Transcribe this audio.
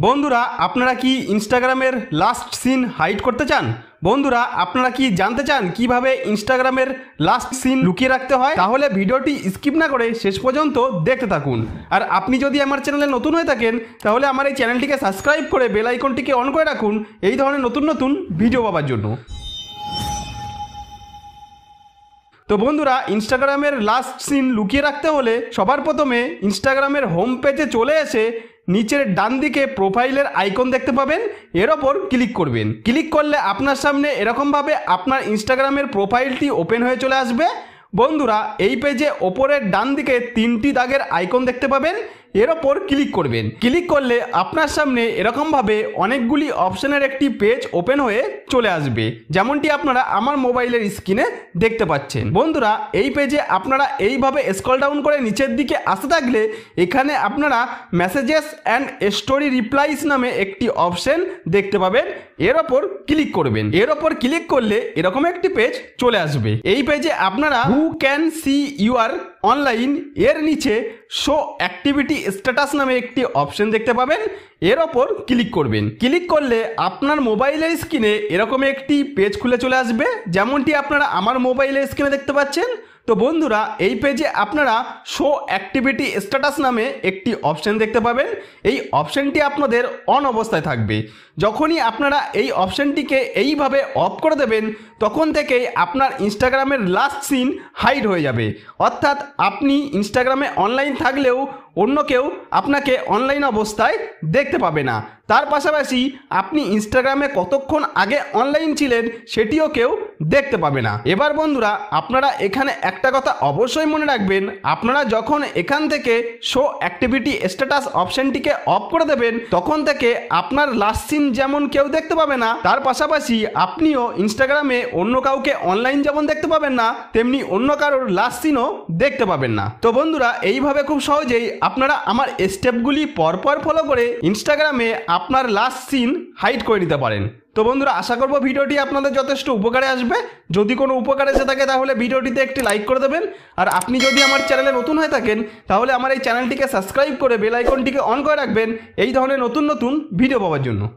বন্ধুরা আপনারা কি ইনস্টাগ্রামের লাস্ট সিন হাইড করতে চান? বন্ধুরা আপনারা কি জানতে চান কিভাবে ইনস্টাগ্রামের লাস্ট সিন লুকিয়ে রাখতে হয়? তাহলে ভিডিওটি স্কিপ না করে শেষ পর্যন্ত দেখতে থাকুন। আর আপনি যদি আমার চ্যানেলে নতুন হয়ে থাকেন তাহলে আমার এই চ্যানেলটিকে সাবস্ক্রাইব করে বেল আইকনটিকে অন করে রাখুন এই ধরনের নতুন নতুন ভিডিও পাওয়ার জন্য। তো বন্ধুরা ইনস্টাগ্রামের লাস্ট সিন লুকিয়ে রাখতে হলে সবার প্রথমে ইনস্টাগ্রামের হোম পেজে চলে এসে নিচের ডান দিকে প্রোফাইলের আইকন দেখতে পাবেন, এর ওপর ক্লিক করবেন। ক্লিক করলে আপনার সামনে এরকমভাবে আপনার ইনস্টাগ্রামের প্রোফাইলটি ওপেন হয়ে চলে আসবে। বন্ধুরা এই পেজে ওপরের ডান দিকে তিনটি দাগের আইকন দেখতে পাবেন, এর ওপর ক্লিক করবেন। ক্লিক করলে আপনার সামনে এরকমভাবে অনেকগুলি অপশনের একটি পেজ ওপেন হয়ে চলে আসবে, যেমনটি আপনারা আমার মোবাইলের স্ক্রিনে দেখতে পাচ্ছেন। বন্ধুরা এই পেজে আপনারা এইভাবে স্ক্রল ডাউন করে নিচের দিকে আসতে থাকলে এখানে আপনারা মেসেজেস অ্যান্ড স্টোরি রিপ্লাইস নামে একটি অপশন দেখতে পাবেন, এর ওপর ক্লিক করবেন। এর ওপর ক্লিক করলে এরকম একটি পেজ চলে আসবে। এই পেজে আপনারা who can see your online এর নিচে শো অ্যাক্টিভিটি স্ট্যাটাস নামে একটি অপশন দেখতে পাবেন, এর ওপর ক্লিক করবেন। ক্লিক করলে আপনার মোবাইলের স্ক্রিনে এরকম একটি পেজ খুলে চলে আসবে, যেমনটি আপনারা আমার মোবাইলের স্ক্রিনে দেখতে পাচ্ছেন। তো বন্ধুরা এই পেজে আপনারা শো অ্যাক্টিভিটি স্ট্যাটাস নামে একটি অপশন দেখতে পাবেন। এই অপশনটি আপনাদের অন অবস্থায় থাকবে। যখনই আপনারা এই অপশনটিকে এইভাবে অফ করে দেবেন তখন থেকেই আপনার ইনস্টাগ্রামের লাস্ট সিন হাইড হয়ে যাবে। অর্থাৎ আপনি ইনস্টাগ্রামে অনলাইন থাকলেও অন্য কেউ আপনাকে অনলাইন অবস্থায় দেখতে পাবে না। তার পাশাপাশি আপনি ইনস্টাগ্রামে কতক্ষণ আগে অনলাইন ছিলেন সেটিও কেউ দেখতে পাবে না। এবার বন্ধুরা আপনারা এখানে একটা কথা অবশ্যই মনে রাখবেন, আপনারা যখন এখান থেকে শো অ্যাক্টিভিটি স্ট্যাটাস অপশনটিকে অফ করে দেবেন তখন থেকে আপনার লাস্ট সিন যেমন কেউ দেখতে পাবে না, তার পাশাপাশি আপনিও ইনস্টাগ্রামে অন্য কাউকে অনলাইন যেমন দেখতে পাবেন না তেমনি অন্য কারোর লাস্ট সিনও দেখতে পাবেন না। তো বন্ধুরা এইভাবে খুব সহজেই আপনারা আমার স্টেপগুলি পরপর ফলো করে ইনস্টাগ্রামে আপনার লাস্ট সিন হাইড করে নিতে পারেন। তো বন্ধুরা আশা করব ভিডিওটি আপনাদের যথেষ্ট উপকারে আসবে। যদি কোনো উপকার এসে থাকে তাহলে ভিডিওটিতে একটি লাইক করে দেবেন। আর আপনি যদি আমার চ্যানেলে নতুন হয়ে থাকেন তাহলে আমার এই চ্যানেলটিকে সাবস্ক্রাইব করে বেল আইকনটিকে অন করে রাখবেন এই ধরনের নতুন নতুন ভিডিও পাওয়ার জন্য।